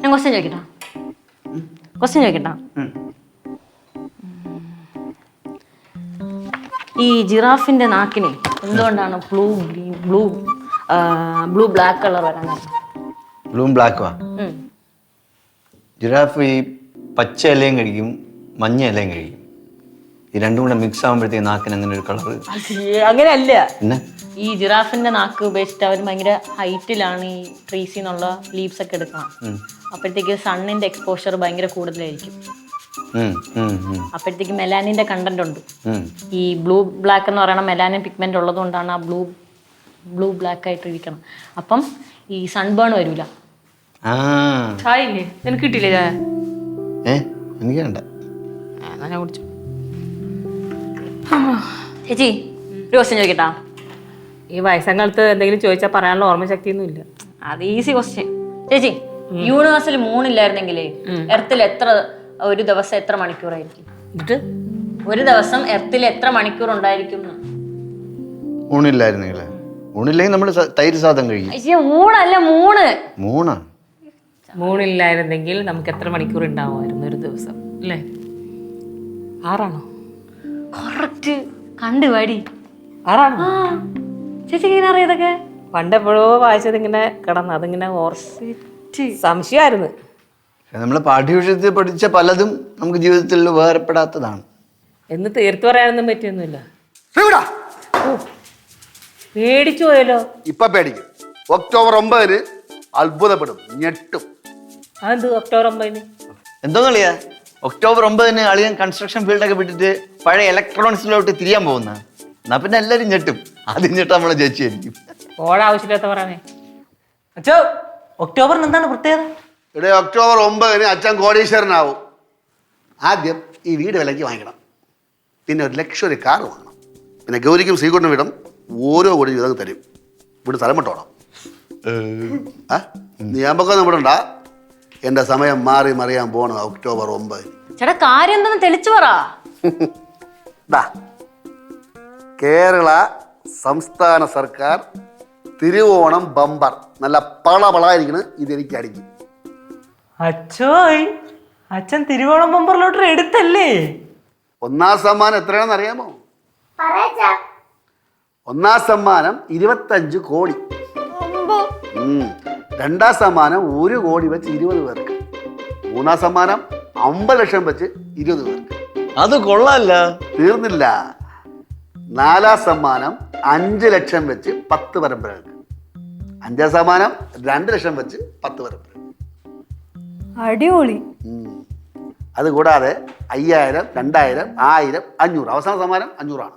ഞാൻ ക്വസ്റ്റ്യൻ ചോദിക്കട്ടാ ഈ ജിറാഫിന്റെ നാക്കിന് എന്തുകൊണ്ടാണ് ബ്ലൂ ബ്ലാക്ക് കളർ വരാൻ? ബ്ലൂ ബ്ലാക്കുവാ? ജിറാഫ് ഈ പച്ച ഇലയും കഴിക്കും മഞ്ഞ ഇലയും കഴിക്കും. ഈ രണ്ടും കൂടെ മിക്സ് ആകുമ്പോഴത്തേക്ക് നാക്കിന് അങ്ങനെ ഒരു കളർ. അങ്ങനെയല്ല, പിന്നെ ഈ ജിറാഫിന്റെ നാക്ക് ഉപയോഗിച്ചിട്ട് അവർ ഭയങ്കര ഹൈറ്റിലാണ് ഈ ട്രീസിൽ നിന്നുള്ള ലീവ്സ് ഒക്കെ എടുക്കണം. അപ്പോഴത്തേക്ക് സണ്ണിന്റെ എക്സ്പോഷർ ഭയങ്കര കൂടുതലായിരിക്കും. അപ്പോഴത്തേക്ക് മെലാനിന്റെ കണ്ടന്റ് ഉണ്ട്. ഈ ബ്ലൂ ബ്ലാക്ക് എന്ന് പറയുന്ന മെലാനിൻ പിഗ്മെന്റ് ഉള്ളത് കൊണ്ടാണ് ആ ബ്ലൂ ബ്ലാക്ക് ആയിട്ട് ഇരിക്കണം. അപ്പം ഈ സൺബേൺ വരൂല. ചായയില്ലേ? നിനക്ക് കിട്ടിയില്ലേ ചായ? എനിക്ക് വേണ്ട. ഞാൻ കുടിച്ചു. ചേച്ചി ഒരു ക്വസ്റ്റ്യൻ ചോദിക്കട്ടാ? ഈ വയസ്സങ്കാലത്ത് എന്തെങ്കിലും ചോദിച്ചാൽ പറയാനുള്ള ഓർമ്മശക്തി ഒന്നും ഇല്ല. അത് ഈസി ക്വസ്റ്റ്യൻ. ചേച്ചി, യൂണിവേഴ്സിൽ മൂണില്ലായിരുന്നെങ്കിലേ എർത്തിൽ ഒരു ദിവസം എത്ര മണിക്കൂറായിരിക്കും? എന്നിട്ട് ഒരു ദിവസം എർത്തിൽ എത്ര മണിക്കൂർ ഉണ്ടായിരിക്കും? ഊണില്ലെങ്കിൽ നമ്മൾ തൈര് സാധം കഴിക്കും. ഊണല്ല, മൂണില്ലായിരുന്നെങ്കിൽ നമുക്ക് എത്ര മണിക്കൂർ ഉണ്ടാവുമായിരുന്നു ഒരു ദിവസം? അല്ലേ? 6 ആണോ? കറക്റ്റ്. കണ്ടുപാടി 6 ആണോ? ചേച്ചി ഇങ്ങനെ അറിയാതൊക്കെ? പണ്ടെപ്പോഴോ വായിച്ചത് ഇങ്ങനെ കിടന്ന് അതിങ്ങനെ സംശയമായിരുന്നു. നമ്മൾ പാഠ്യവിഷയത്തിൽ പഠിച്ച പലതും നമുക്ക് ജീവിതത്തിൽ വേർപ്പെടാത്തതാണ് എന്ന് തീർത്തു പറയാനൊന്നും പറ്റിയൊന്നുമില്ല. പേടിച്ചു പോയല്ലോ. ഇപ്പൊ പേടിക്കും. ഒക്ടോബർ 9 അത്ഭുതപ്പെടും, ഞെട്ടും. അതെന്ത് ഒക്ടോബർ 9? എന്തോന്നളിയാ? ഒക്ടോബർ 9 അളിയൻ കൺസ്ട്രക്ഷൻ ഫീൽഡൊക്കെ വിട്ടിട്ട് പഴയ ഇലക്ട്രോണിക്സിലോട്ട് തിരിയാൻ പോകുന്ന. എന്നാ പിന്നെ എല്ലാരും ഞെട്ടും. ആദ്യം ഞെട്ടാ നമ്മളെ ജയിച്ചായിരിക്കും. ഓടാവശ്യമില്ലാത്ത പറയാനേ. അച്ഛോ, ഒക്ടോബറിന് എന്താണ് പ്രത്യേകത? ഇവിടെ ഒക്ടോബർ 9 അച്ഛൻ കോടീശ്വരനാവും. ആദ്യം ഈ വീട് വിലയ്ക്ക് വാങ്ങിക്കണം, പിന്നെ ഒരു ലക്ഷറി കാർ വാങ്ങണം, പിന്നെ ഗൗരിക്കും ശ്രീകുട്ടനും വീടും ഓരോ കോടി വീതം തരും. ഇവിടെ സ്ഥലം വിട്ടോണം. നീ അമ്പക്കൊന്നും ഇവിടെ ഉണ്ടാ. എന്റെ സമയം മാറി മറിയാൻ പോണം ഒക്ടോബർ 9. ചേട്ടാ, കാര്യം എന്താണെന്ന് തെളിച്ചു പറ. കേരള സംസ്ഥാന സർക്കാർ തിരുവോണം ബമ്പർ നല്ല പളപളായിരിക്കണ്. ഇതെനിക്ക് അടിക്കും. അച്ഛോയ്, അച്ഛൻ തിരുവോണം ബമ്പർ ലോട്ടറി എടുത്തല്ലേ? 1ാം സമ്മാനം എത്രയാണെന്ന് അറിയാമോ? 1ാം സമ്മാനം 25 കോടി. 2ാം സമ്മാനം 1 കോടി വെച്ച് 20 പേർക്ക്. 3ാം സമ്മാനം 50 ലക്ഷം വെച്ച് 20 പേർക്ക്. അത് കൊള്ളാല്ല. തീർന്നില്ല. 4ാം സമ്മാനം 5 ലക്ഷം വെച്ച് 10 പരമ്പരകൾക്ക്. 5ാം സമ്മാനം 2 ലക്ഷം വെച്ച് 10 പരമ്പര. അടിപൊളി. അതുകൂടാതെ 5000, 2000, 1000, 500. അവസാന സമ്മാനം 500 ആണ്.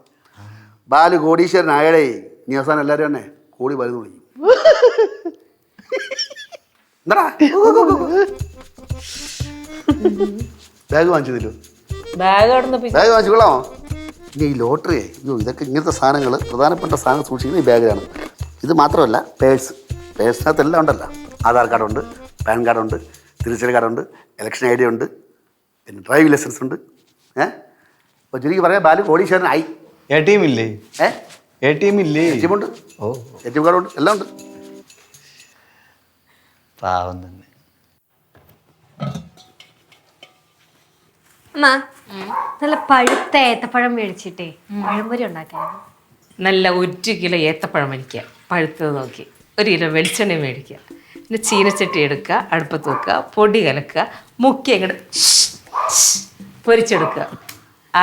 ബാലു കോടീശ്വരനായടേ. ഇനി അവസാനം എല്ലാവരും തന്നെ കോടി വലുത് വിളിക്കും. എന്താ ബാഗ് വാങ്ങിച്ചതില്ലോ? ബാഗ് വാങ്ങിച്ചു കൊള്ളാമോ? ഇനി ഈ ലോട്ടറി, ഇതൊക്കെ ഇങ്ങനത്തെ സാധനങ്ങൾ, പ്രധാനപ്പെട്ട സാധനം സൂക്ഷിക്കുന്നത് ഈ ബാഗിലാണ്. ഇത് മാത്രമല്ല, പേഴ്സിനകത്ത് എല്ലാം ഉണ്ടല്ലോ. ആധാർ കാർഡുണ്ട്, പാൻ കാർഡുണ്ട്, തിരിച്ചറി കാർഡുണ്ട്, ഇലക്ഷൻ ID ഉണ്ട്, പിന്നെ ഡ്രൈവിംഗ് ലൈസൻസ് ഉണ്ട്. അപ്പോൾ ചുരുക്കി പറയാം, ബാലു കോടീശ്വരനായി. ATM ഇല്ലേ? ATM ഇല്ലേ? ATM ഉണ്ട്. ATM കാർഡുണ്ട്, എല്ലാം ഉണ്ട്. പാവം തന്നെ. അമ്മ, നല്ല പഴുത്ത ഏത്തപ്പഴം മേടിച്ചിട്ടേ പഴംപൊരി ഉണ്ടാക്കാൻ. നല്ല 1 കിലോ ഏത്തപ്പഴം മേടിക്കുക, പഴുത്തത് നോക്കി. 1 കിലോ വെളിച്ചെണ്ണ മേടിക്കുക, പിന്നെ ചീനച്ചട്ടി എടുക്കുക, അടുപ്പത്ത് വെക്കുക, പൊടി കലക്കുക, മുക്കി അങ്ങോട്ട് പൊരിച്ചെടുക്കുക.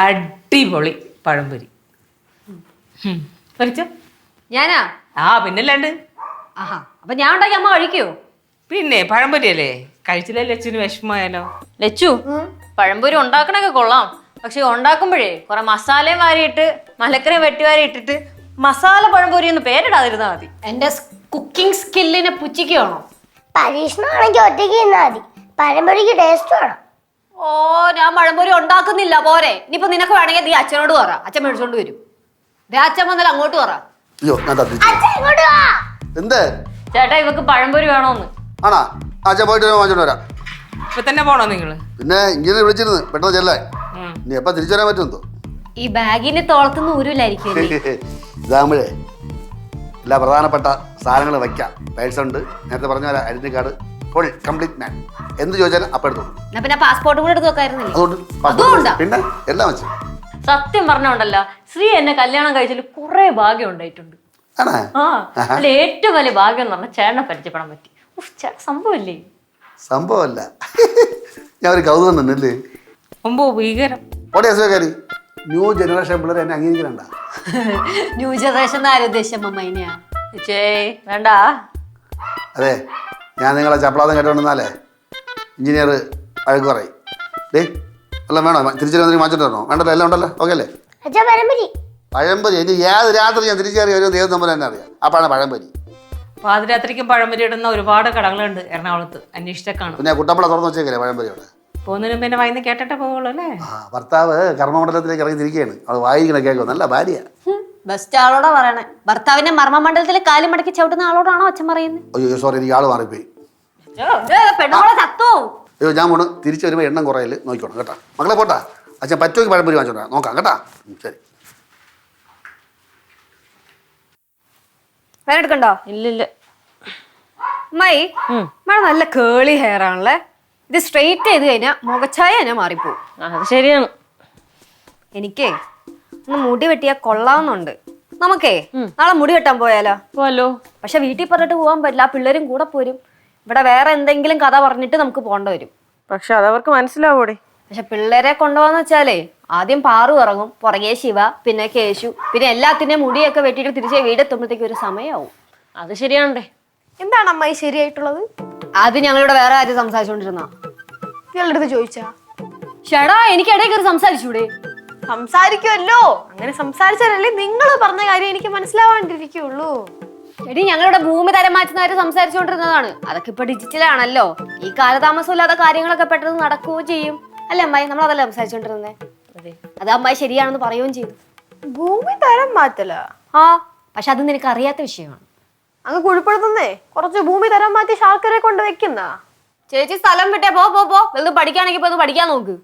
അടിപൊളി പഴംപൊരി. പൊരിച്ചോ? ഞാനാ? പിന്നല്ലാണ്ട്. ആഹാ, അപ്പൊ ഞാൻ ഉണ്ടാക്കി അമ്മ കഴിക്കോ? പിന്നെ പഴംപൊരി അല്ലേ? കഴിച്ചില്ലേ ലച്ചുന് വിഷമമായാലോ? ലച്ചു, പഴംപൊരി ഉണ്ടാക്കണൊക്കെ കൊള്ളാം. പക്ഷെ ഉണ്ടാക്കുമ്പോഴേ കുറെ മസാലയും വാരിയിട്ട് മലക്കരയും വെട്ടിവാരി ഇട്ടിട്ട് മസാല പഴംപൊരി എന്ന് പേരിടാതിരുന്നാ മതി. എന്റെ കുക്കിംഗ് സ്കില്ലിനെ പുച്ഛിക്കുകയാണോ? പരീക്ഷണമാണെങ്കിൽ ഒറ്റയ്ക്ക് നിന്നാ മതി. പഴംപൊരിക്ക് ടേസ്റ്റ് വേണം. ഓ, ഞാൻ പഴംപൊരി ഉണ്ടാക്കുന്നില്ല പോരെ. ഇനിയിപ്പോ നിനക്ക് വേണമെങ്കിൽ നീ അച്ഛനോട് പറ, അച്ഛൻ മേടിച്ചോണ്ട് വരും. അച്ഛൻ വന്നാൽ അങ്ങോട്ട് പറ. എന്ത് ചേട്ടാ, ഇവക്ക് പഴംപൊരി വേണോന്ന്. ആണാ? അച്ഛൻ പോയിട്ട് വാങ്ങിച്ചോണ്ട് വരാം. ഇപ്പൊ തന്നെ പോണോ നിങ്ങള്? പിന്നെ ഇങ്ങനെ വിളിച്ചിരുന്നു, പെട്ടെന്ന് ചെല്ലാൻ. ഇനി എപ്പ തിരിച്ചു വരാൻ പറ്റുമെന്തോ? ഈ ബാഗിന്റെ തോളത്തുനിന്ന് ഊരില്ലായിരിക്കും. ഇതാകുമ്പോഴേ എല്ലാ പ്രധാനപ്പെട്ട സാധനങ്ങൾ വയ്ക്കാം. പേഴ്സ് ഉണ്ട്, നേരത്തെ പറഞ്ഞ പോലെ identity card, full complete man. എന്ത് ചോദിച്ചാലും അപ്പം എടുത്തോളൂ. എന്നാ പിന്നെ പാസ്പോർട്ടും കൂടെ എടുത്ത് വെക്കായിരുന്നില്ലേ? അതുകൊണ്ട് അതും ഉണ്ടാ? പിന്നെ എല്ലാം വെച്ച്. സത്യം പറഞ്ഞോണ്ടല്ല, ശ്രീ എന്നെ കല്യാണം കഴിച്ചതിൽ കുറെ ഭാഗ്യം ഉണ്ടായിട്ടുണ്ട്. ആണോ? ആ അല്ല, ഏറ്റവും വലിയ ഭാഗ്യം എന്ന് പറഞ്ഞാൽ ചേട്ടനെ പരിചയപ്പെടാൻ പറ്റി. ചേട്ടൻ സംഭവല്ലേ? സംഭവമല്ല, ഞാൻ ഒരു കൗതുകം തന്നല്ലേ. ഒമ്പോ ഭീകരം. ഓടെ അസുഖക്കാരി ന്യൂ ജനറേഷൻ പിള്ളേർ എന്നെ അംഗീകരിക്കണ്ട. ന്യൂ ജനറേഷൻ ആരും ഉദ്ദേശം അമ്മേനെയാ? വേണ്ട. അതെ, ഞാൻ നിങ്ങളെ ചപ്പളാതം കേട്ടോണ്ടെന്നാലേ എഞ്ചിനീയർ അഴക്ക് പറയും. ഡേ എല്ലാം വേണോ? തിരിച്ചു മാറ്റിട്ട് വരണോ? വേണ്ടല്ലോ, എല്ലാം ഉണ്ടല്ലോ. ഓക്കെ അല്ലേ? അച്ഛാ പരമ്പരി പഴംപൊരി ഇനി ഏത് രാത്രി ഞാൻ തിരിച്ചറിയ ഒരു ദൈവം തമ്മിൽ തന്നെ അറിയാം. അപ്പോഴാണ് പഴംപൊരി. പാതിരാത്രിക്കും പഴംപൊരി ഇടുന്ന ഒരുപാട് കടകളുണ്ട് എറണാകുളത്ത്, അന്വേഷിച്ച കാണും. പിന്നെ കുട്ടപ്പള തുറന്ന് വെച്ചേക്കല്ലേ പഴംപൊരിയോടെ? പോകുന്നതിന് പിന്നെ വൈകുന്നേരം കേട്ടിട്ടേ പോവുള്ളൂ അല്ലേ? ആ, ഭർത്താവ് കർമ്മമണ്ഡലത്തിലേക്ക് ഇറങ്ങി തിരിക്കുകയാണ്. അവൾ വായിക്കണ കേൾക്കും. നല്ല ഭാര്യ. ബെസ്റ്റ് ആളോടാ പറയണേ. ഭർത്താവിന്റെ മർമ്മമണ്ഡലത്തിൽ കാലും മടക്കി ചവിട്ടുന്ന ആളോടാണോ അച്ഛൻ പറയുന്നത്? അയ്യോ സോറി, എനിക്ക് ആള് മാറിപ്പോയി. പെണ്ണുങ്ങളെ ചത്തോ? അയ്യോ ഞാൻ പോണ്. തിരിച്ചു വരുമ്പോൾ എണ്ണം കുറയൽ നോക്കിക്കോണം കേട്ടോ. മക്കളെ പോട്ടാ. അച്ഛൻ പറ്റുമെങ്കിൽ പഴംപൊരി വാങ്ങിച്ചോണ്ടാ നോക്കാം കേട്ടാ. ശരി. വേറെ എടുക്കണ്ടോ? ഇല്ലില്ല. അമ്മായി, മഴ നല്ല കേളി ഹെയർ ആണല്ലേ. ഇത് സ്ട്രെയിറ്റ് ചെയ്ത് കഴിഞ്ഞാൽ മുഖച്ഛായ തന്നെ മാറിപ്പോവും. അത് ശരിയാണ്. എനിക്കേ ഒന്ന് മുടി വെട്ടിയാൽ കൊള്ളാവുന്നുണ്ട്. നമുക്കേ നാളെ മുടി വെട്ടാൻ പോയാലോ? പോലോ. പക്ഷെ വീട്ടിൽ പറഞ്ഞിട്ട് പോകാൻ പറ്റില്ല, ആ പിള്ളേരും കൂടെ പോരും. ഇവിടെ വേറെ എന്തെങ്കിലും കഥ പറഞ്ഞിട്ട് നമുക്ക് പോകേണ്ടി വരും. പക്ഷെ അതവർക്ക് മനസ്സിലാവൂടെ? പക്ഷെ പിള്ളേരെ കൊണ്ടുപോകാന്ന് വെച്ചാലേ ആദ്യം പാറു ഇറങ്ങും, പുറകെ ശിവ, പിന്നെ കേശു, പിന്നെ എല്ലാത്തിന്റെയും മുടിയൊക്കെ വെട്ടിയിട്ട് തിരിച്ച് വീടെത്തുമ്പോഴത്തേക്ക് ഒരു സമയമാവും. അത് ശരിയാണ്ടേ. എന്താണ് അമ്മായി ശരിയായിട്ടുള്ളത്? അത് ഞങ്ങളിവിടെ വേറെ ആരും സംസാരിച്ചോണ്ടിരുന്ന. ഇയാളുടെ അടുത്ത് ചോദിച്ചാ? ഷടാ, എനിക്ക് ഇടയിൽ കയറി സംസാരിച്ചൂടെ? സംസാരിക്കുമല്ലോ. അങ്ങനെ സംസാരിച്ചാലല്ലേ നിങ്ങൾ പറഞ്ഞ കാര്യം എനിക്ക് മനസ്സിലാവാണ്ടിരിക്കുള്ളൂ. എടി, ഞങ്ങളിവിടെ ഭൂമി തരം മാറ്റുന്നവര് സംസാരിച്ചുകൊണ്ടിരുന്നതാണ്. അതൊക്കെ ഇപ്പൊ ഡിജിറ്റലാണല്ലോ. ഈ കാലതാമസം ഇല്ലാത്ത കാര്യങ്ങളൊക്കെ പെട്ടെന്ന് നടക്കുകയും ചെയ്യും. അല്ലേ അമ്മായി? നമ്മൾ അതല്ല സംസാരിച്ചോണ്ടിരുന്നേ. അത് അമ്മായി ശരിയാണെന്ന് പറയുകയും ചെയ്തു. ഭൂമി തരം മാറ്റല? ആ, പക്ഷെ അത് നിനക്ക് അറിയാത്ത വിഷയമാണ്. അങ്ങ് കുഴിപ്പെടുത്തുന്നേ കുറച്ച് ഭൂമി തരം മാറ്റി ശാർക്കരെ കൊണ്ട് വെക്കുന്ന. ചേച്ചി സ്ഥലം വിട്ടേ പോ. വലുത് പഠിക്കുകയാണെങ്കിൽ ഇപ്പൊ പഠിക്കാൻ നോക്ക്.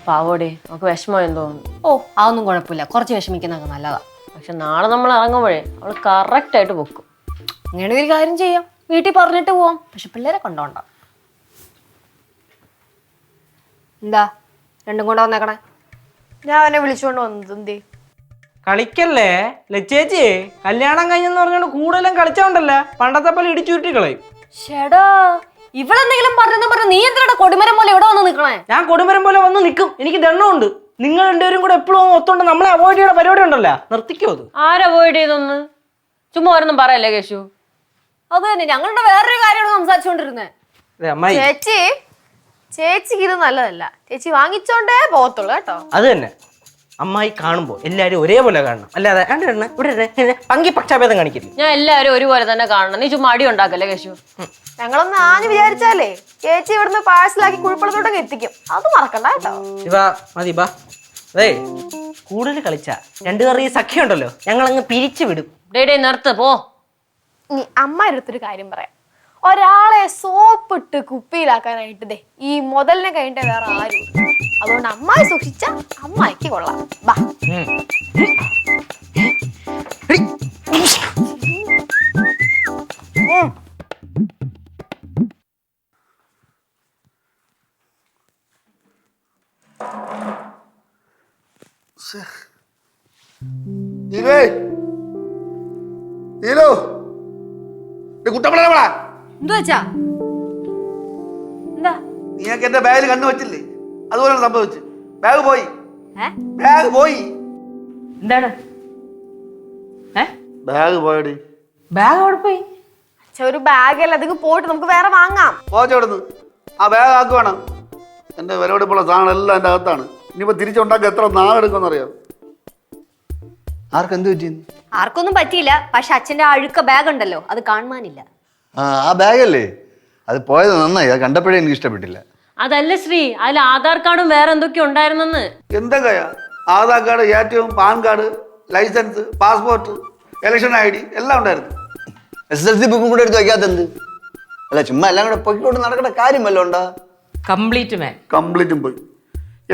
പാവോടെ, നമുക്ക് വിഷമം തോന്നുന്നു. ഓ, അതൊന്നും കുഴപ്പമില്ല. കുറച്ച് വിഷമിക്കുന്നതൊക്കെ നല്ലതാ. പക്ഷെ നാളെ നമ്മൾ ഇറങ്ങുമ്പോഴേ അവള് കറക്റ്റ് ആയിട്ട് വെക്കും. അങ്ങനെ ഒരു കാര്യം ചെയ്യാം, വീട്ടിൽ പറഞ്ഞിട്ട് പോവാം. പക്ഷെ പിള്ളേരെ കൊണ്ടോണ്ട. എന്താ രണ്ടും കൊണ്ട് വന്നേക്കണേ? ഞാൻ അവനെ വിളിച്ചുകൊണ്ട് വന്നത് എന്തേ? കളിക്കല്ലേ ലച്ചേച്ചി, കല്യാണം കഴിഞ്ഞെന്ന് പറഞ്ഞോണ്ട് കൂടുതലും കളിച്ചോണ്ടല്ല, പണ്ടത്തെ പോലെ ഇടിച്ചുരുട്ടി കളയും. ഷെടാ, ഇവളെന്തെങ്കിലും പറഞ്ഞ നീ എന്തിനാ കൊടിമരം പോലെ ഇവിടെ വന്ന് നിക്കണേ? ഞാൻ കൊടുമരം പോലെ വന്ന് നിൽക്കും, എനിക്ക് ദണ്ണമുണ്ട്. നിങ്ങൾ രണ്ടുപേരും കൂടെ എപ്പോഴും ഒത്തോണ്ട് നമ്മളെ അവോയ്ഡ് ചെയ്യണ പരിപാടി ഉണ്ടല്ലോ, നിർത്തിക്കോ അത്. ആരവോയ്ഡ് ചെയ്തൊന്ന്? ചുമ്മാ ഒരെണ്ണം പറയല്ലേ കേശു? അത് തന്നെ, ഞങ്ങളുടെ വേറൊരു കാര്യമാണ് സംസാരിച്ചോണ്ടിരുന്നേ. അമ്മായി ചേച്ചിക്ക് ഇത് നല്ലതല്ല. ചേച്ചി വാങ്ങിച്ചോണ്ടേ പോകത്തുള്ളൂ കേട്ടോ. അത് തന്നെ, അമ്മായി കാണുമ്പോ എല്ലാരും ഒരേപോലെ കാണണം, അല്ലാതെ ഇവിടെ പങ്കി പക്ഷാഭേദം കാണിക്കില്ല. ഞാൻ എല്ലാവരും ഒരുപോലെ തന്നെ കാണണം. നീ ചുമ്മാ അടി ഉണ്ടാക്കല്ലേ കേശു? ഞങ്ങളൊന്ന് ആഞ്ഞു വിചാരിച്ചാലേ ചേച്ചി ഇവിടുന്ന് പാഴ്സലാക്കി കുഴിപ്പള്ളത്തോട്ടൊക്കെ എത്തിക്കും. അത് മറക്കണ്ട കേട്ടോ. ഇവാ മതി ബാ. അതെ, കൂടുതൽ കളിച്ച രണ്ടു കറി സഖ്യം ഉണ്ടല്ലോ, ഞങ്ങൾ അങ്ങ് പിരിച്ചു വിടും. ഡേ നിർത്ത് പോ. ഇനി അമ്മയുടെ അടുത്തൊരു കാര്യം പറയാം. ഒരാളെ സോപ്പിട്ട് കുപ്പിയിലാക്കാനായിട്ട് ദേ ഈ മുതലിനെ കഴിഞ്ഞിട്ട് വേറെ ആരും. അതുകൊണ്ട് അമ്മായി സൂക്ഷിച്ച അമ്മായിക്ക് കൊള്ളാം. ബാ. കുട്ടപ്പള എന്തു വെച്ചാ? എന്താ നീയൊക്കെ എന്റെ ബാഗിൽ കണ്ണു വെച്ചില്ലേ? അതുപോലെയാണ് സംഭവിച്ചു. ബാഗ് പോയി. ഏ? ബാഗ് പോയി. എന്താണ് ബാഗ് പോയടി. ബാഗ് അവിടെ പോയി? ഒരു ബാഗല്ല, അതിന് പോയിട്ട് നമുക്ക് വേറെ വാങ്ങാം. പോച്ചവിടുന്ന് ആ ബാഗ് ആക്ക് വേണം. എന്റെ വിലപിടിപ്പുള്ള സാധനം എല്ലാം എൻ്റെ അകത്താണ്. ഇനിയിപ്പോ തിരിച്ചുണ്ടാക്കി എത്ര നാളെടുക്കുമെന്നറിയാം. ആർക്കെന്ത് പറ്റിയെന്ന്? ആർക്കൊന്നും പറ്റിയില്ല. പക്ഷെ അച്ഛന്റെ അഴുക്ക ബാഗ് ഉണ്ടല്ലോ, അത് കാണുവാനില്ല. ആ ബാഗല്ലേ അത് പോയത് നന്നായി. അത് കണ്ടപ്പോഴേ എനിക്ക് ഇഷ്ടപ്പെട്ടില്ല. അതല്ല ശ്രീ, അതിൽ ആധാർ കാർഡും വേറെ എന്തൊക്കെയോ ഉണ്ടായിരുന്നെന്ന്. എന്തൊക്കെയാ? ആധാർ കാർഡ്, ഏറ്റവും PAN card, license, passport, election ID എല്ലാം ഉണ്ടായിരുന്നു. SSLC ബുക്കും കൂടെ എടുത്ത് വയ്ക്കാത്തെന്ത്? അല്ല ചുമ്മാ എല്ലാം കൂടെ പൊക്കിക്കൊണ്ട് നടക്കേണ്ട കാര്യം വല്ലതും ഉണ്ടാ? Complete man. കംപ്ലീറ്റും പോയി.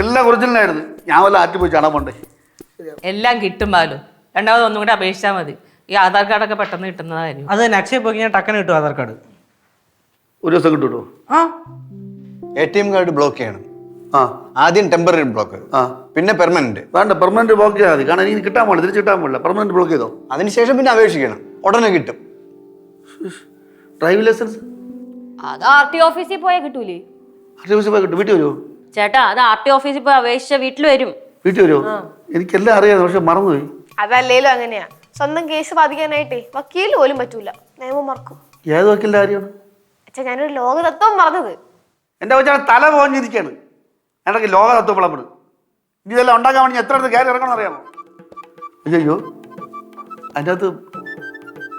എല്ലാം ഒറിജിനലായിരുന്നു. ഞാൻ വല്ല ആറ്റ് പോയി ചാടാൻ പോണ്ടേ? എല്ലാം കിട്ടും ബാലു. രണ്ടാമത് ഒന്നും കൂടെ അപേക്ഷിച്ചാൽ മതി. ഈ ആധാർ കാർഡൊക്കെ പെട്ടെന്ന് കിട്ടുന്നതായിരുന്നു. അത് തന്നെ അക്ഷയ പോയി ഞാൻ ടക്കന് കിട്ടും ആധാർ കാർഡ്. ഒരു ദിവസം കിട്ടുമോ? ആ ATM കാർഡ് ബ്ലോക്ക് ചെയ്യണം. ആ ആദ്യം ടെമ്പററി ബ്ലോക്ക്, ആ പിന്നെ പെർമനന്റ്. വേണ്ട, പെർമനന്റ് ബ്ലോക്ക് ചെയ്താൽ മതി. കാരണം എനിക്ക് കിട്ടാൻ പാടില്ല, തിരിച്ച് കിട്ടാൻ പാടില്ല. പെർമനന്റ് ബ്ലോക്ക് ചെയ്തോ. അതിനുശേഷം പിന്നെ അപേക്ഷിക്കണം, ഉടനെ കിട്ടും. ഡ്രൈവിംഗ് ലൈസൻസ് അത് RT ഓഫീസിൽ പോയാൽ കിട്ടൂലേ? സർവീസ് പോയി കിട്ടും. വീട്ടിൽ വരുമോ? ചേട്ടാ അത് RT ഓഫീസിൽ പോയി അപേക്ഷിച്ച വീട്ടിൽ വരും. വീട്ടിൽ വരുമോ? എനിക്കെല്ലാം അറിയാം, പക്ഷെ മറന്നുപോയി. അതല്ലേലും അങ്ങനെയാ. സ്വന്തം കേസ് ബാധിക്കാനായിട്ടേ വക്കീൽ പോലും പറ്റൂല, നിയമം മറക്കും. ഏത് വക്കീലിന്റെ കാര്യമാണ്? അച്ഛാ ഞാനൊരു ലോകതത്വം പറഞ്ഞത്. എൻ്റെ കൊച്ചാണ് തല പോഞ്ഞിരിക്കുകയാണ്. എനിക്ക് ലോക തത്വം വിളമ്പെടും. ഇനി ഇതെല്ലാം ഉണ്ടാക്കാൻ വേണ്ടി എത്ര അടുത്ത് കയറി ഇറങ്ങണം അറിയാമോ? അയ്യോ, അതിൻ്റെ അകത്ത്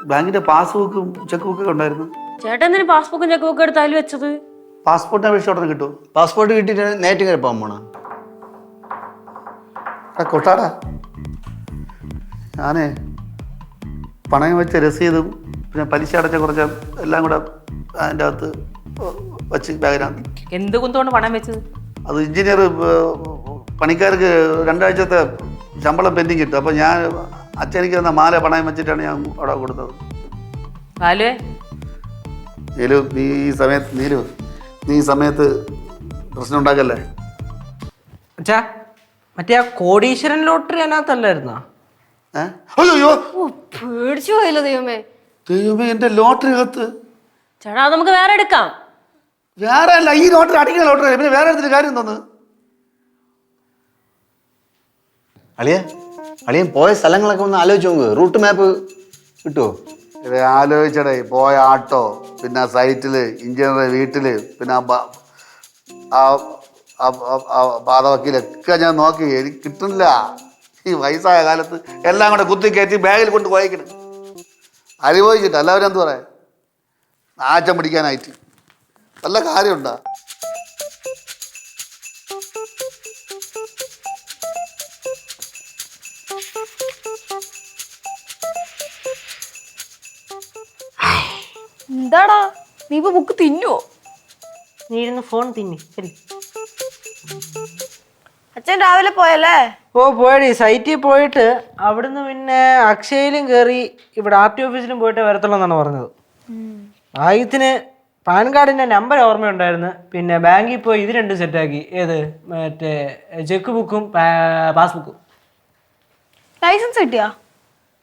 ബാങ്കിന്റെ പാസ്ബുക്കും ചെക്ക് ബുക്കൊക്കെ ഉണ്ടായിരുന്നു. ചേട്ടൻ എന്തിനു പാസ്ബുക്കും ചെക്ക് ബുക്കും എടുത്ത് അതിൽ വെച്ചത്? പാസ്പോർട്ടിന് അപേക്ഷ ഉടനെ കിട്ടുമോ? പാസ്പോർട്ട് കിട്ടിയിട്ട് നേറ്റിങ്ങര പോകാൻ പോണ. കൊട്ടാടാ, ഞാനേ പണയം വെച്ച രസീതും പിന്നെ പലിശ അടച്ച കുറച്ച് എല്ലാം കൂടെ അതിൻ്റെ അകത്ത് വച്ച് ബാഗിനാണ്. എന്ത് കുന്തോണ്ട് പണം വെച്ചത്? അത് എഞ്ചിനീയർ പണിക്കാർക്ക് 2 ആഴ്ചത്തെ ശമ്പളം പെൻഡിങ് കിട്ടും. അപ്പോൾ ഞാൻ അച്ഛനിക്ക് തന്ന മാല പണയം വെച്ചിട്ടാണ് ഞാൻ അവിടെ കൊടുത്തത്. ബാലുവേ, നീലു, നീ ഈ സമയത്ത് പ്രശ്നം ഉണ്ടാക്കല്ലേ. അച്ഛാ മറ്റേ ആ കോടീശ്വരൻ ലോട്ടറി അതിനകത്തല്ലായിരുന്നോ? അയ്യോ പേടിച്ചു പോയല്ലോ ദൈവമേ. ദൈവമേ, എൻ്റെ ലോട്ടറി അകത്ത്. ചേട്ടാ അത് നമുക്ക് വേറെ എടുക്കാം. വേറെ അല്ല, ഈ ലോട്ടറി അടിക്കുന്ന ലോട്ടറി പിന്നെ വേറെ എടുത്തിട്ട് കാര്യം തോന്നുന്നു. അളിയൻ പോയ സ്ഥലങ്ങളൊക്കെ ഒന്ന് ആലോചിച്ച് നോക്ക്. റൂട്ട് മാപ്പ് കിട്ടുമോ? ആലോചിച്ചടേ, പോയ ആട്ടോ, പിന്നെ സൈറ്റില്, എഞ്ചിനീയറുടെ വീട്ടില്, പിന്നെ പാതവക്കിലൊക്കെ ഞാൻ നോക്കി, എനിക്ക് കിട്ടുന്നില്ല. ഈ വയസ്സായ കാലത്ത് എല്ലാം കൂടെ കുത്തി കയറ്റി ബാഗിൽ കൊണ്ട് പോയിക്കണം. അനുഭവിച്ചിട്ട് എല്ലാവരും എന്ത് പറയാ, നാച്ചം പിടിക്കാനായിട്ട്. നല്ല കാര്യമുണ്ടാ? എന്താടാ നീ ഇപ്പൊ ബുക്ക് തിന്നുവോ? നീ ഇരുന്ന് ഫോൺ തിന്നി. ശരി. അച്ഛൻ രാവിലെ പോയല്ലേ? ഓ പോയടി, സൈറ്റിൽ പോയിട്ട് അവിടുന്ന് പിന്നെ അക്ഷയയിലും കയറി ഇവിടെ RT ഓഫീസിലും പോയിട്ട് വരത്തുള്ളൂ എന്നാണ് പറഞ്ഞത്. ആദ്യത്തിന് പാൻ കാർഡിൻ്റെ നമ്പർ ഓർമ്മയുണ്ടായിരുന്നു. പിന്നെ ബാങ്കിൽ പോയി ഇത് 2 സെറ്റാക്കി. ഏത് മറ്റേ ചെക്ക് ബുക്കും പാസ്ബുക്കും. ലൈസൻസ് കിട്ടിയാ?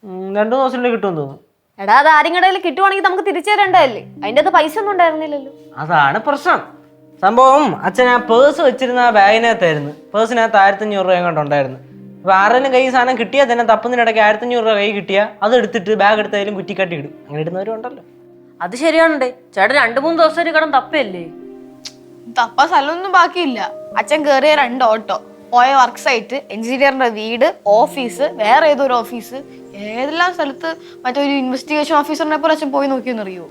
2 ദിവസത്തിനുള്ളിൽ കിട്ടുമെന്ന് തോന്നുന്നു. എടാ അത് ആരും കടയിൽ കിട്ടുവാണെങ്കിൽ നമുക്ക് തിരിച്ചു തരണ്ടല്ലേ? അതിൻ്റെ അത് പൈസ ഒന്നും ഉണ്ടായിരുന്നില്ലല്ലോ. അതാണ് പ്രശ്നം. സംഭവം അച്ഛൻ ആ പേഴ്സ് വെച്ചിരുന്ന ആ ബാഗിനകത്തായിരുന്നു. പേഴ്സിനകത്ത് 1500 രൂപ എങ്ങോട്ട് ഉണ്ടായിരുന്നു. അപ്പോൾ ആരുടെയും കൈ സാധനം കിട്ടിയാൽ തന്നെ തപ്പുന്നതിനിടയ്ക്ക് 1500 രൂപ കൈ കിട്ടിയാൽ അത് എടുത്തിട്ട് ബാഗ് എടുത്തായാലും കുറ്റിക്കാട്ടി ഇടും. അങ്ങനെ ഇടുന്നവരും ഉണ്ടല്ലോ. അത് ശരിയാണുണ്ടേ. ചേട്ടൻ 2-3 ദിവസം ഒരു കടം തപ്പയല്ലേ? തപ്പ സ്ഥലമൊന്നും ബാക്കിയില്ല. അച്ഛൻ കയറിയ 2 ഓട്ടോ, പോയ വർക്ക് സൈറ്റ്, എഞ്ചിനീയറിന്റെ വീട്, ഓഫീസ്, വേറെ ഏതൊരു ഓഫീസ്, ഏതെല്ലാം സ്ഥലത്ത് മറ്റൊരു ഇൻവെസ്റ്റിഗേഷൻ ഓഫീസറിനെ പോലെ അച്ഛൻ പോയി നോക്കിയെന്നറിയോ?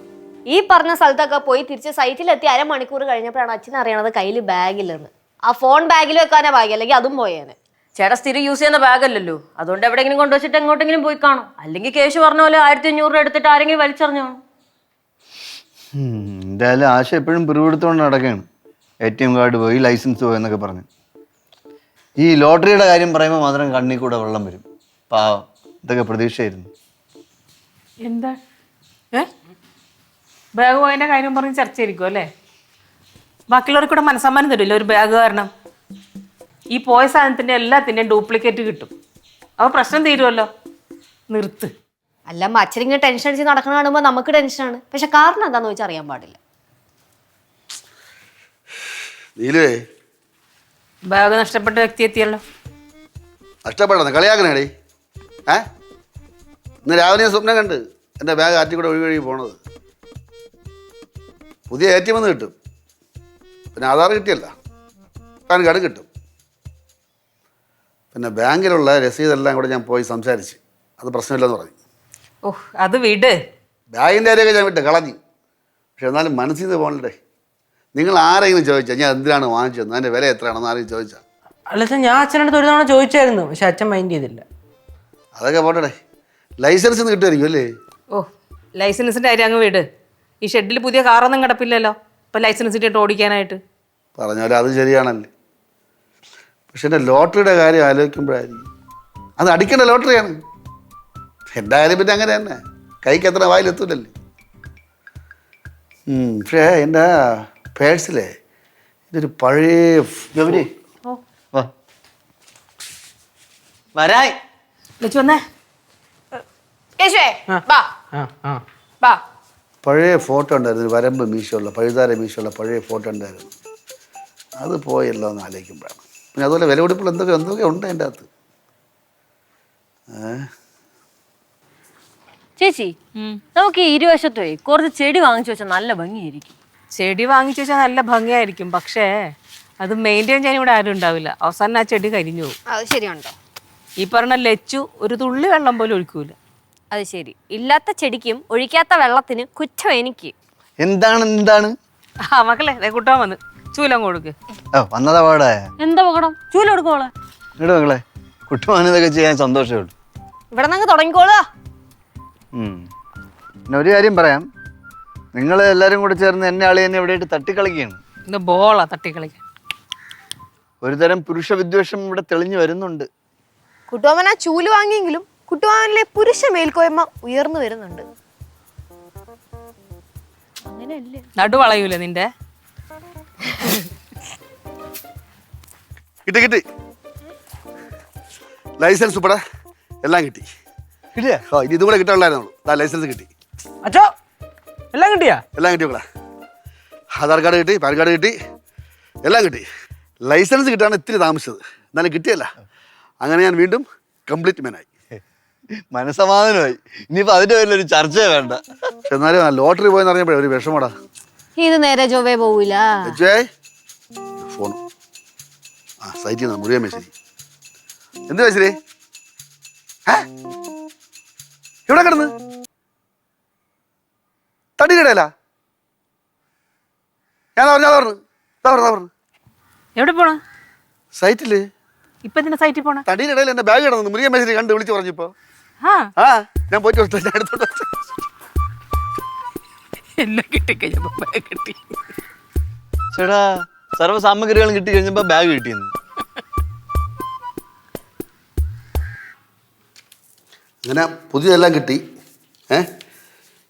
ഈ പറഞ്ഞ സ്ഥലത്തൊക്കെ പോയി തിരിച്ച് സൈറ്റിലെത്തി 1/2 മണിക്കൂർ കഴിഞ്ഞപ്പോഴാണ് അച്ഛൻ അറിയണത് കയ്യിൽ ബാഗില്ലെന്ന്. ആ ഫോൺ ബാഗിൽ വെക്കാനാ ബാഗ്, അല്ലെങ്കിൽ അതും പോയേനെ. ചേട്ടാ സ്ഥിരം യൂസ് ചെയ്യുന്ന ബാഗല്ലല്ലോ, അതുകൊണ്ട് എവിടെയെങ്കിലും കൊണ്ടുവച്ചിട്ട് എങ്ങോട്ടെങ്കിലും പോയി കാണും. അല്ലെങ്കിൽ കേശു പറഞ്ഞ പോലെ 1500 രൂപ എടുത്തിട്ട് ആരെങ്കിലും വലിച്ചെറിഞ്ഞോ? എന്തായാലും ആശ എപ്പോഴും പിറുപിടുത്തോണ്ട് നടക്കുകയാണ്. ATM കാർഡ് പോയി, ലൈസൻസ് പോയി എന്നൊക്കെ പറഞ്ഞു. ഈ ലോട്ടറിയുടെ കാര്യം പറയുമ്പോൾ മാത്രം കണ്ണിൽ കൂടെ വെള്ളം വരും. പാവം, ഇതൊക്കെ പ്രതീക്ഷയായിരുന്നു. എന്താ ബാഗ് പോയതിൻ്റെ കാര്യം പറഞ്ഞ് ചർച്ച ചെയ്തിരിക്കും അല്ലേ? ബാക്കിയുള്ളവർക്ക് കൂടെ മനസ്സമ്മാനം തരില്ല ഒരു ബാഗ് കാരണം. ഈ പോയ സാധനത്തിൻ്റെ എല്ലാത്തിൻ്റെയും ഡ്യൂപ്ലിക്കേറ്റ് കിട്ടും. അപ്പോൾ പ്രശ്നം തീരുമല്ലോ. നിർത്ത്. അല്ല അച്ഛനിങ്ങനെ ടെൻഷൻ അടിച്ച് നടക്കണ കാണുമ്പോൾ നമുക്ക് ടെൻഷനാണ്. പക്ഷെ കാരണം എന്താന്ന് ചോദിച്ചാൽ അറിയാൻ പാടില്ല. നീലുവേ, ബാഗ് നഷ്ടപ്പെട്ട വ്യക്തി എത്തിയല്ലോ. നഷ്ടപ്പെടണം കളിയാക്കണേടേ. ഇന്ന് രാവിലെ ഞാൻ സ്വപ്നം കണ്ട് എൻ്റെ ബാഗ് ആറ്റി കൂടെ ഒഴുകി പോണത്. പുതിയ ATM ഒന്ന് കിട്ടും, പിന്നെ ആധാർ കിട്ടിയല്ല, പാൻ കാർഡ് കിട്ടും, പിന്നെ ബാങ്കിലുള്ള രസീതെല്ലാം കൂടെ ഞാൻ പോയി സംസാരിച്ച് അത് പ്രശ്നമില്ലെന്ന് പറഞ്ഞു. ഓഹ് അത് വിട്. ബാഗിൻ്റെ കാര്യമൊക്കെ ഞാൻ വിട്ട് കളഞ്ഞു. പക്ഷെ എന്നാലും മനസ്സിൽ നിന്ന് പോകണ്ടേ. നിങ്ങൾ ആരെങ്കിലും ചോദിച്ചാൽ ഞാൻ എന്തിനാണ് വാങ്ങിച്ചത്, അതിൻ്റെ വില എത്രയാണെന്ന് ആരെങ്കിലും ചോദിച്ചാൽ? അല്ല സാർ, ഞാൻ അച്ഛനടുത്ത് ഒരു തവണ ചോദിച്ചായിരുന്നു, പക്ഷെ അച്ഛൻ മൈൻഡ് ചെയ്തില്ല. അതൊക്കെ പോട്ടെ, ലൈസൻസ് ഒന്ന് കിട്ടുമായിരിക്കും അല്ലേ? ഓ ലൈസൻസിൻ്റെ കാര്യം അങ്ങ് വിട്. ഈ ഷെഡിൽ പുതിയ കാറൊന്നും കിടപ്പില്ലല്ലോ ഇപ്പം ലൈസൻസ് ഇട്ടിട്ട് ഓടിക്കാനായിട്ട്. പറഞ്ഞാലും അത് ശരിയാണല്ലേ. പക്ഷെ എൻ്റെ ലോട്ടറിയുടെ കാര്യം ആലോചിക്കുമ്പോഴായിരിക്കും, അത് അടിക്കേണ്ട ലോട്ടറിയാണ്. എന്തായാലും പിന്നെ അങ്ങനെ തന്നെ കൈക്ക് എത്ര വായിലെത്തൂലല്ലേ. പക്ഷേ എൻ്റെ പേഴ്സിലെ ഇതൊരു പഴയ ഗൗരി വരായ് വിളിച്ചു വന്നേ കേശുവേ ബാ ബാ. പഴയ ഫോട്ടോ ഉണ്ടായിരുന്നു, ഒരു വരമ്പ് മീശയുള്ള പഴുതാര മീശയുള്ള പഴയ ഫോട്ടോ ഉണ്ടായിരുന്നു. അത് പോയല്ലോ എന്ന് ആലോചിക്കുമ്പോഴാണ്. പിന്നെ അതുപോലെ വില കൊടുപ്പോൾ എന്തൊക്കെ ഉണ്ട് അതിൻ്റെ അകത്ത്. ചേച്ചി നമുക്ക് ഈ ഇരുവശത്തേ കുറച്ച് ചെടി വാങ്ങിച്ചു വെച്ചാൽ നല്ല ഭംഗിയായിരിക്കും. ചെടി വാങ്ങിച്ചു വെച്ചാൽ നല്ല ഭംഗിയായിരിക്കും, പക്ഷേ അത് മെയിൻറ്റെയിൻ ചെയ്യാൻ ഇവിടെ ആരും ഉണ്ടാവില്ല. അവസാനം ആ ചെടി കരിഞ്ഞു പോകും. അത് ശരിയുണ്ടോ? ഈ പറഞ്ഞ ലച്ചു ഒരു തുള്ളി വെള്ളം പോലും ഒഴിക്കൂല. അത് ശരി. ഇല്ലാത്ത ചെടിക്കും ഒഴിക്കാത്ത വെള്ളത്തിന് കുറ്റം എനിക്ക്. എന്താണ് ആ മക്കളെ ദേ കുട്ടാൻ വന്ന് ചൂലം കൊടുക്ക്. വന്നതാ പാടെ. എന്താ പകടം? ചൂല എടുക്കോളെ ഇട മക്കളെ, കുട്ടുവാനതൊക്കെ ചെയ്യാൻ സന്തോഷമേ ഉള്ളൂ. ഇവിടെ നിന്ന് തുടങ്ങിക്കോളുക. പിന്നെ ഒരു കാര്യം പറയാം, നിങ്ങൾ എല്ലാവരും കൂടെ ചേർന്ന് എന്നെ അളിയെന്നെ എവിടെയായിട്ട് തട്ടിക്കളിക്കുകയാണ്. ഇത് ബോളാ തട്ടിക്കളിക്കാൻ. ഒരുതരം പുരുഷ വിദ്വേഷം ഇവിടെ തെളിഞ്ഞു വരുന്നുണ്ട്. കുട്ടുവാമൻ ആ ചൂല് വാങ്ങിയെങ്കിലും കുട്ടുവാമനിലെ പുരുഷ മേൽക്കോയ്മ ഉയർന്നു വരുന്നുണ്ട്. നടു വളയൂല നിന്റെ. കിട്ടി ലൈസൻസ് ഉൾപ്പെടെ എല്ലാം കിട്ടി. കിട്ടിയാ? ഇനി ഇതും കൂടെ കിട്ടാനുള്ളായിരുന്നു. ലൈസൻസ് കിട്ടി. അച്ഛോ എല്ലാം കിട്ടിയാ? എല്ലാം കിട്ടി മക്കളെ. ആധാർ കാർഡ് കിട്ടി, പാൻ കാർഡ് കിട്ടി, എല്ലാം കിട്ടി. ലൈസൻസ് കിട്ടാണ് ഇത്തിരി താമസിച്ചത്, എന്നാലും കിട്ടിയല്ല. അങ്ങനെ ഞാൻ വീണ്ടും കംപ്ലീറ്റ് മാനായി. മനസമാധാനമായി. ഇനിയിപ്പോൾ അതിൻ്റെ പേരിലൊരു ചർച്ചയെ വേണ്ട. പക്ഷെ എന്നാലും ലോട്ടറി പോയെന്ന് അറിഞ്ഞപ്പോഴേ ഒരു വിഷമടാ. ഇത് നേരെ ചൊവ്വേ പോവില്ല. ഫോൺ സൈറ്റിൽ നിന്ന് മുഴുവൻ മെസ്സേജ്. എന്ത് മെസ്സേജ്? എവിടെ കിടന്ന് തടി കിടയല്ല? ഞാൻ പറഞ്ഞു എവിടെ പോണ? സൈറ്റില്. ഇപ്പൊ ഇതിന്റെ സൈറ്റിൽ പോണ? തടിയുടെ ഇടയിൽ എന്റെ ബാഗ് കിടന്നു. മുറിയ മെസ്സേജ് കണ്ട് വിളിച്ചു പറഞ്ഞപ്പോ ഞാൻ പോയിട്ട് എടുത്തോണ്ട് എല്ലാം കിട്ടിക്കഴിഞ്ഞപ്പോ കിട്ടി. ചേട്ടാ, സർവ്വ സാമഗ്രികളും കിട്ടി കഴിഞ്ഞപ്പോ ബാഗ് കിട്ടിയെന്ന്. അങ്ങനെ പുതിയതെല്ലാം കിട്ടി.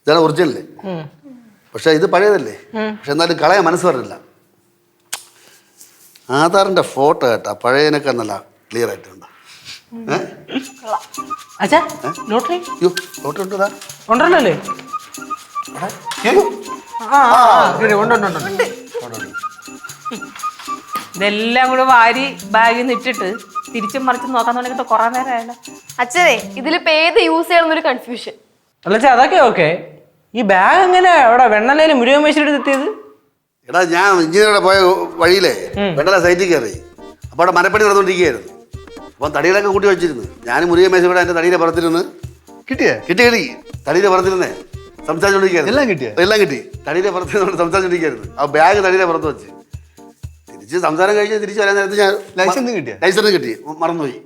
ഇതാണ് ഒറിജിനല്. പക്ഷെ ഇത് പഴയതല്ലേ. പക്ഷെ എന്നാലും കളയാൻ മനസ്സ് പറഞ്ഞില്ല. ആധാറിന്റെ ഫോട്ടോ കേട്ടാ പഴയതിനൊക്കെ നല്ല ക്ലിയർ ആയിട്ടുണ്ട്. ലോട്ടറി ലോട്ടറി ഉണ്ടോ? ഉണ്ടല്ലേ? ഇതെല്ലാം കൂടെ വാരി ബാഗിൽ നിന്ന് ഇട്ടിട്ട് തിരിച്ചും മറിച്ചും നോക്കാൻ തുടങ്ങിയിട്ട് കുറെ നേരമായല്ലോ. അച്ഛനെ ഇതിലിപ്പോ ഏത് യൂസ് ചെയ്യണമെന്നൊരു കൺഫ്യൂഷൻ. അല്ല അതൊക്കെ ഓക്കെ. ഈ ബാഗ് എങ്ങനെ അവിടെ വെണ്ണലയില് മുരുകൻ മേശയുടെ എത്തിയത്? എടാ, ഞാൻ എഞ്ചിനീയറുടെ പോയ വഴിയിലേ വെണ്ടല സൈറ്റിൽ കയറി. അപ്പോൾ അവിടെ മരപ്പണി നടന്നുകൊണ്ടിരിക്കുകയായിരുന്നു. അപ്പം തടികളൊക്കെ കൂട്ടി വെച്ചിരുന്നു. ഞാൻ മുരുകൻ മേശ കൂടെ എൻ്റെ തടിയുടെ പുറത്തിരുന്ന് കിട്ടി തടിയുടെ പുറത്തിരുന്നേ സംസാരിച്ചുകൊണ്ടിരിക്കുകയായിരുന്നു. എല്ലാം കിട്ടി. തടിയുടെ പുറത്തിരുന്ന് സംസാരിച്ചുകൊണ്ടിരിക്കുകയായിരുന്നു. ആ ബാഗ് തടിയുടെ പുറത്ത് വെച്ച് തിരിച്ച് സംസാരം കഴിഞ്ഞ് തിരിച്ച് വരാൻ നേരത്ത് ഞാൻ ലൈസൻസ് കിട്ടി, മറന്നുപോയി.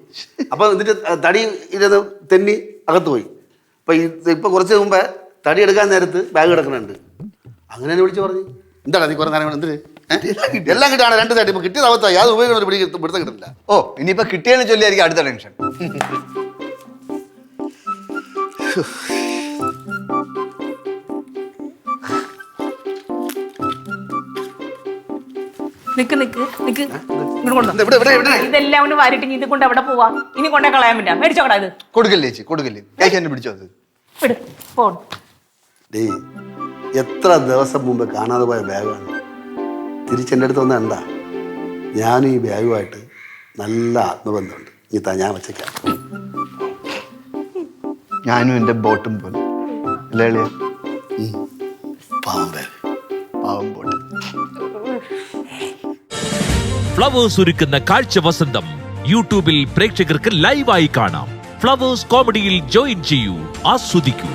അപ്പോൾ എന്നിട്ട് തടി ഇരുന്ന് തെന്നി അകത്ത് പോയി. അപ്പോൾ ഇപ്പം കുറച്ച് മുമ്പേ തടി എടുക്കാൻ നേരത്ത് ബാഗ് കിടക്കണുണ്ട്. അങ്ങനെ എന്നെ വിളിച്ച് പറഞ്ഞു, എന്താണ് നീ കുറേ നേരം എന്തിന്? എല്ലാം കിട്ടാണ് 2 തടി. ഇപ്പം കിട്ടിയത് അവത്തായി. അത് ഉപയോഗിക്കുന്ന ഒരു പിടുത്തം കിട്ടില്ല. ഇനിയിപ്പോ കിട്ടിയെന്ന് ചൊല്ലിയായിരിക്കും അടുത്ത ടെൻഷൻ. ഇതെല്ലാം കൊണ്ട് വാരിട്ട് ഇത് കൊണ്ട് എവിടെ പോവാ? ഇനി കൊണ്ടേ കളയാൻ പറ്റാ. മേടിച്ചോക്കടാ ഇത്. കൊടുക്കല്ലേ ചേച്ചി, കൊടുക്കല്ലേ. എന്നെ പിടിച്ചോ. എത്ര ദിവസം മുമ്പ് കാണാതെ പോയ ബാഗാണ്. തിരിച്ചെൻ്റെ അടുത്ത് വന്ന എന്താ, ഞാനും ഈ ബാഗുമായിട്ട് നല്ല ആത്മബന്ധമുണ്ട്. ഇനി ഞാൻ വച്ചേക്കാം. ഞാനും എൻ്റെ ബോട്ടും പോലെ അല്ലേ? പാവം ബാഗ്, പാവം ബോട്ട്. ഫ്ലവേഴ്സ് ഒരുക്കുന്ന കാഴ്ച വസന്തം യൂട്യൂബിൽ പ്രേക്ഷകർക്ക് ലൈവായി കാണാം. ഫ്ലവേഴ്സ് കോമഡിയിൽ ജോയിൻ ചെയ്യൂ, ആസ്വദിക്കൂ.